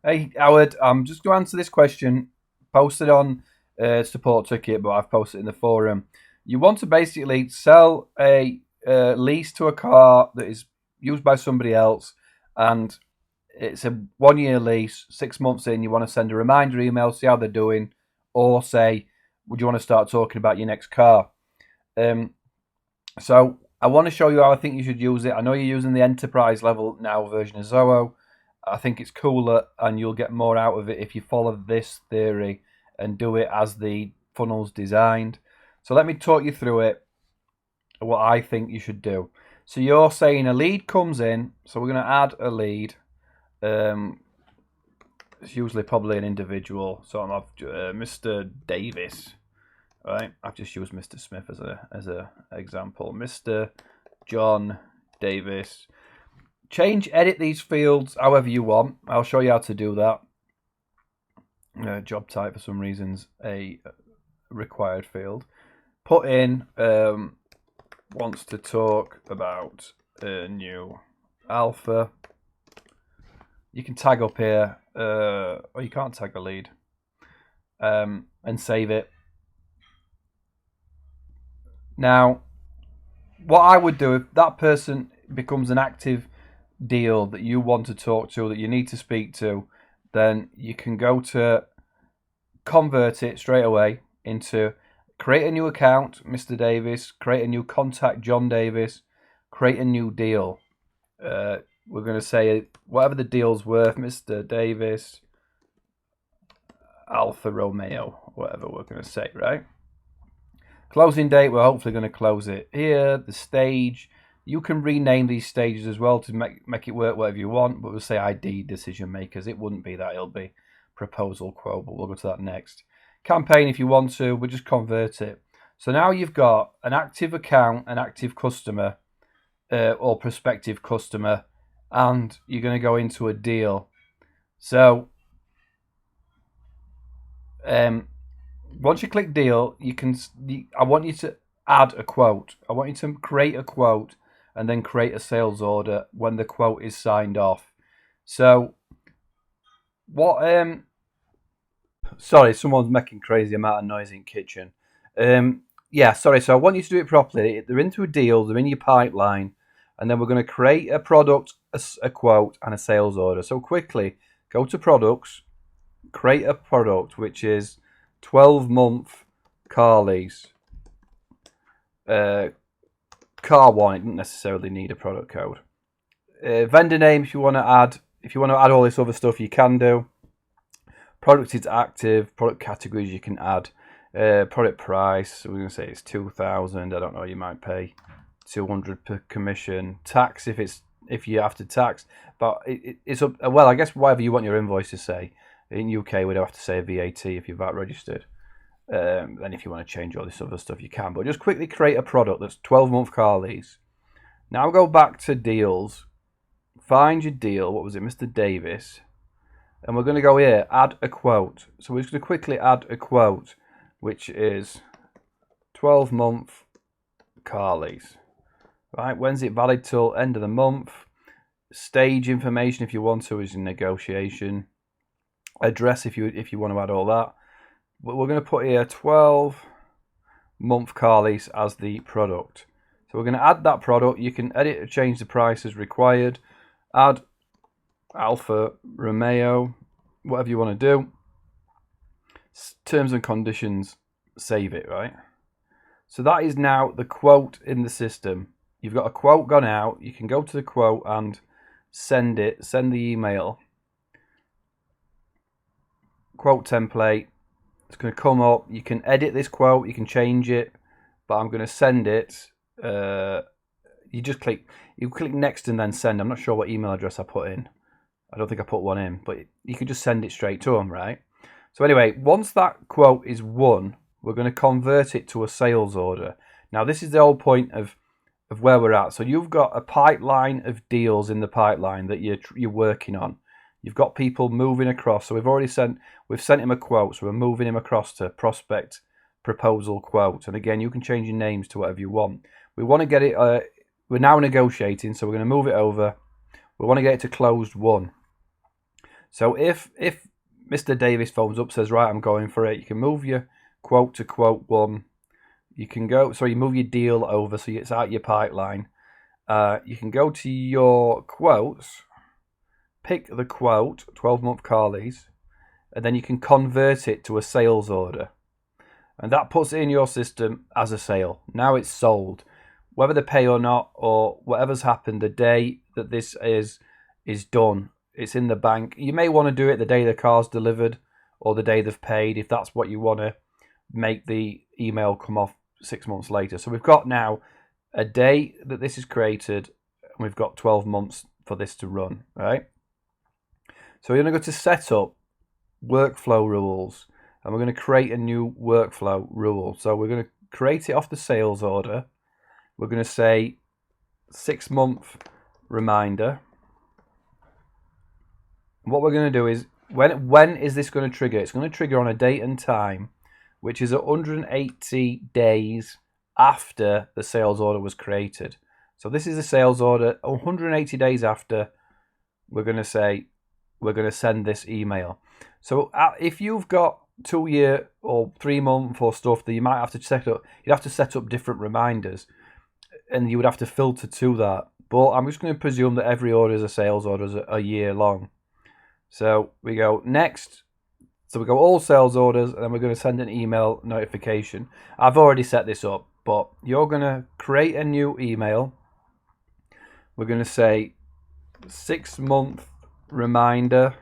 Hey, Howard, I'm just going to answer this question. Posted on support ticket, but I've posted it in the forum. You want to basically sell a lease to a car that is used by somebody else, and it's a 1 year lease. 6 months in, you want to send a reminder email, see how they're doing, or say, would you want to start talking about your next car? Um, so I want to show you how I think you should use it. I know you're using the enterprise level now version of Zoho. I think it's cooler and you'll get more out of it if you follow this theory and do it as the funnel's designed. So let me talk you through it, what I think you should do. So you're saying a lead comes in, so we're going to add a lead. It's usually probably an individual. So I'm Mr. Davis, right? I've just used Mr. Smith as a example. Mr. John Davis. Edit these fields however you want. I'll show you how to do that. Job type for some reasons a required field. Put in wants to talk about a new alpha. You can tag up here, or you can't tag a lead, and save it. Now, what I would do if that person becomes an active deal that you want to talk to, that you need to speak to, then you can go to convert it straight away into create a new account, Mr. Davis, create a new contact, John Davis, create a new deal. We're going to say whatever the deal's worth, Mr. Davis, Alfa Romeo, whatever we're going to say, right? Closing date, we're hopefully going to close it here. The stage, you can rename these stages as well to make it work whatever you want, but we'll say ID decision makers. It wouldn't be that, it'll be proposal quote, but we'll go to that next. Campaign, if you want to, we'll just convert it. So now you've got an active account, an active customer, or prospective customer, and you're going to go into a deal. So once you click deal, I want you to add a quote. I want you to create a quote and then create a sales order when the quote is signed off. So what sorry, someone's making crazy amount of noise in kitchen. Yeah, sorry, so I want you to do it properly. They're into a deal, they're in your pipeline, and then we're going to create a product, a quote, and a sales order. So quickly, go to products, create a product, which is 12-month car lease. Car one, it didn't necessarily need a product code. Vendor name, if you want to add all this other stuff, you can do. Product is active. Product categories you can add. Product price, we're going to say it's 2,000. I don't know, you might pay 200 per commission. Tax if you have to tax, but it's well, I guess whatever you want your invoice to say. In UK, we'd have to say VAT if you're VAT registered. Then if you want to change all this other stuff, you can. But just quickly create a product that's 12-month car lease. Now go back to deals. Find your deal. What was it, Mr. Davis? And we're going to go here, add a quote. So we're just going to quickly add a quote, which is 12-month car lease. Right, when's it valid till? End of the month. Stage information, if you want to, is in negotiation. Address, if you want to add all that. But we're going to put here 12-month car lease as the product. So we're going to add that product. You can edit or change the price as required. Add Alfa Romeo, whatever you want to do. Terms and conditions, save it, right? So that is now the quote in the system. You've got a quote gone out. You can go to the quote and send the email. Quote template. It's going to come up. You can edit this quote. You can change it, but I'm going to send it. You click next and then send. I'm not sure what email address I put in. I don't think I put one in, but you can just send it straight to them, right? So anyway, once that quote is won, we're going to convert it to a sales order. Now, this is the whole point of where we're at. So you've got a pipeline of deals in the pipeline that you're working on. You've got people moving across. So we've sent him a quote. So we're moving him across to prospect, proposal, quote. And again, you can change your names to whatever you want. We want to get it, we're now negotiating. So we're going to move it over. We want to get it to closed won. So if Mr. Davis phones up, says, right, I'm going for it, you can move your quote to quote one. You can go, you move your deal over so it's out your pipeline. You can go to your quotes, pick the quote, 12-month car lease, and then you can convert it to a sales order. And that puts it in your system as a sale. Now it's sold. Whether they pay or not, or whatever's happened, the day that this is done, it's in the bank. You may want to do it the day the car's delivered or the day they've paid, if that's what you want to make the email come off 6 months later. So we've got now a day that this is created, and we've got 12 months for this to run, right? So we're going to go to Setup, Workflow Rules, and we're going to create a new workflow rule. So we're going to create it off the sales order. We're going to say 6-month reminder. What we're going to do is, when is this going to trigger? It's going to trigger on a date and time, which is 180 days after the sales order was created. So this is a sales order, 180 days after, we're going to say, we're going to send this email. So if you've got 2 year or 3 month or stuff that you might have to set up, you'd have to set up different reminders, and you would have to filter to that. But I'm just going to presume that every order is a sales order is a year long. So we go next. So we go all sales orders, and then we're going to send an email notification. I've already set this up, but you're going to create a new email. We're going to say 6-month reminder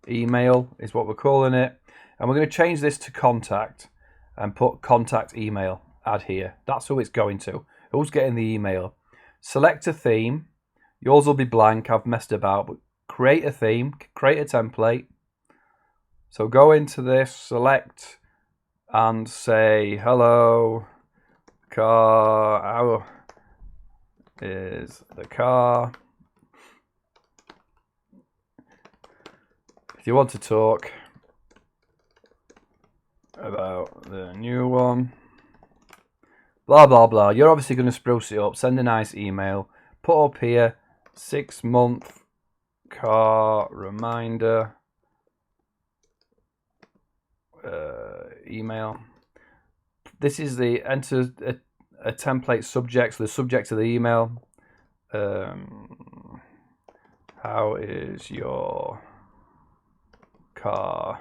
email is what we're calling it. And we're going to change this to contact and put contact email, add here. That's who it's going to. Who's getting the email? Select a theme. Yours will be blank. I've messed about, but create a theme, create a template. So go into this, select, and say, hello, car, how is the car? If you want to talk about the new one, blah, blah, blah. You're obviously going to spruce it up, send a nice email, put up here, 6-month car reminder email. This is the enter a template subject, so the subject of the email. How is your car?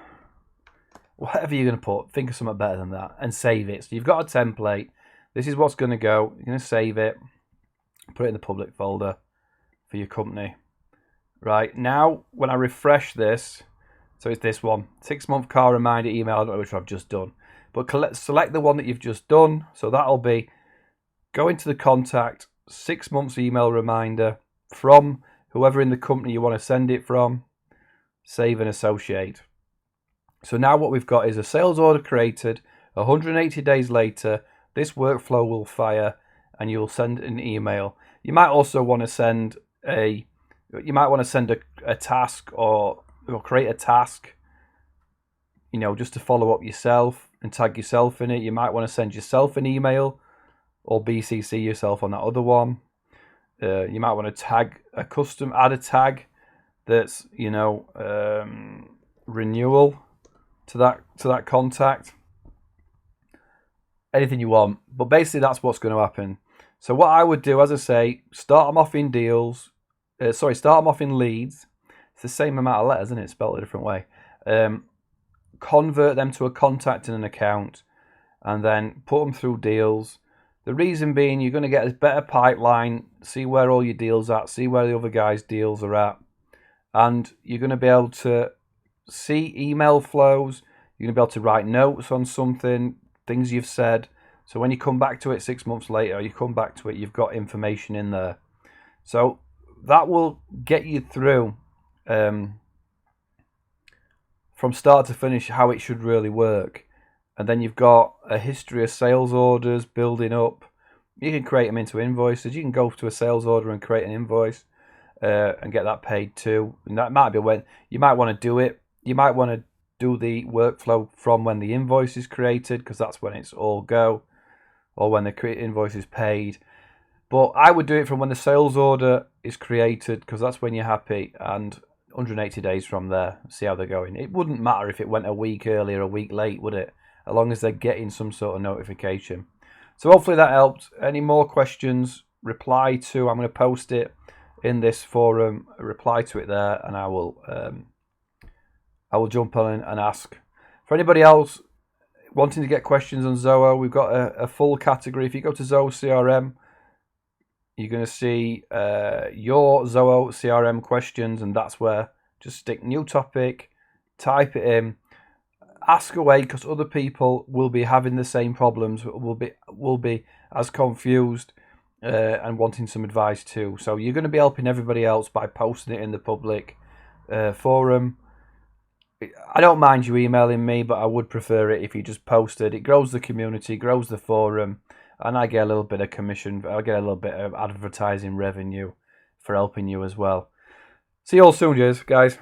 Whatever you're going to put, think of something better than that, and save it. So you've got a template. This is what's going to go. You're going to save it, put it in the public folder for your company. Right, now when I refresh this, so it's this one, 6-month car reminder email, I don't know which I've just done, but select the one that you've just done. So that'll be, go into the contact, 6 months email reminder from whoever in the company you want to send it from, save and associate. So now what we've got is a sales order created, 180 days later, this workflow will fire and you'll send an email. You might also want to send a task or create a task, just to follow up yourself and tag yourself in it. You might want to send yourself an email or BCC yourself on that other one. You might want to add a tag that's, renewal to that contact. Anything you want, but basically that's what's going to happen. So what I would do, as I say, start them off in deals. Start them off in leads. It's the same amount of letters, isn't it? Spelled a different way. Convert them to a contact in an account, and then put them through deals. The reason being, you're going to get a better pipeline, see where all your deals are at, see where the other guys' deals are at, and you're going to be able to see email flows. You're going to be able to write notes on something, things you've said. So when you come back to it 6 months later, you come back to it, you've got information in there. So that will get you through from start to finish how it should really work. And then you've got a history of sales orders building up. You can create them into invoices. You can go to a sales order and create an invoice and get that paid too. And that might be when you might want to do it. You might want to do the workflow from when the invoice is created, because that's when it's all go, or when the invoice is paid. But I would do it from when the sales order is created, because that's when you're happy, and 180 days from there, see how they're going. It wouldn't matter if it went a week early or a week late, would it? As long as they're getting some sort of notification. So hopefully that helped. Any more questions, reply to, I'm going to post it in this forum, reply to it there, and I will jump on and ask. For anybody else wanting to get questions on Zoho, we've got a full category. If you go to Zoho CRM, you're going to see your Zoho CRM questions, and that's where just stick new topic, type it in, ask away, because other people will be having the same problems, will be as confused and wanting some advice too. So you're going to be helping everybody else by posting it in the public forum. I don't mind you emailing me, but I would prefer it if you just posted. It grows the community, grows the forum, and I get a little bit of commission. I get a little bit of advertising revenue for helping you as well. See you all soon, guys.